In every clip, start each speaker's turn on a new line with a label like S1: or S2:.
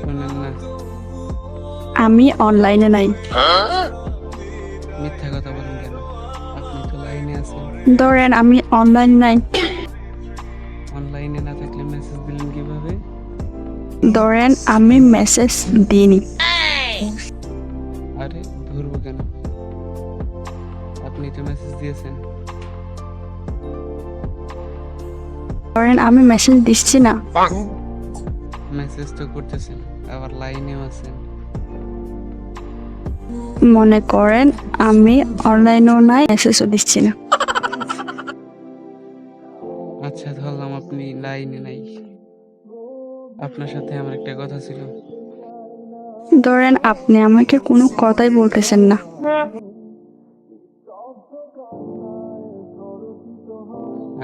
S1: শোনেন না,
S2: আমি অনলাইনে নাই।
S1: মিথ্যা কথা বলেন কেন? আপনি তো লাইনে আছেন।
S2: ধরেন আমি অনলাইন নাই।
S1: অনলাইনে না থাকলে মেসেজ দিলেন কিভাবে?
S2: ধরেন আমি মেসেজ দিইনি।
S1: আরে ধরবো কেন? আপনি তো মেসেজ দিয়েছেন।
S2: ধরেন আমি মেসেজ দিচ্ছি না।
S1: মেসেজ তো করতেছেন, আবার লাইনেও আছেন।
S2: মনে করেন আমি অনলাইনেও নাই, মেসেজও দিচ্ছি না।
S1: আচ্ছা, ধরলাম আপনি লাইনে নাই। আপনার সাথে আমার একটা কথা ছিল।
S2: ধরেন আপনি আমাকে কোনো কথাই বলতেছেন না।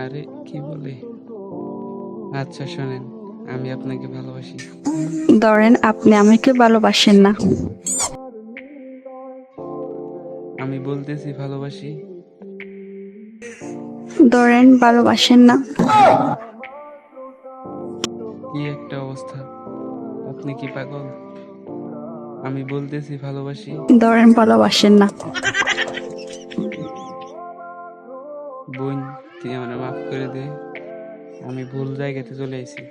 S1: আরে কি বলে? আচ্ছা শোনেন, আমি আপনাকে ভালোবাসি।
S2: ধরেন আপনি আমাকে ভালোবাসেন না।
S1: আমি বলতেছি ভালোবাসি।
S2: ধরেন ভালোবাসেন না।
S1: কি একটা অবস্থা! আপনি কি পাগল? আমি বলতেছি ভালোবাসি।
S2: ধরেন ভালোবাসেন না।
S1: বোন, তুই আমাকে মাফ করে দে। আমি ভুল জায়গাতে চলে আইছি।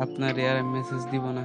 S1: আপনার আর মেসেজ দিব না।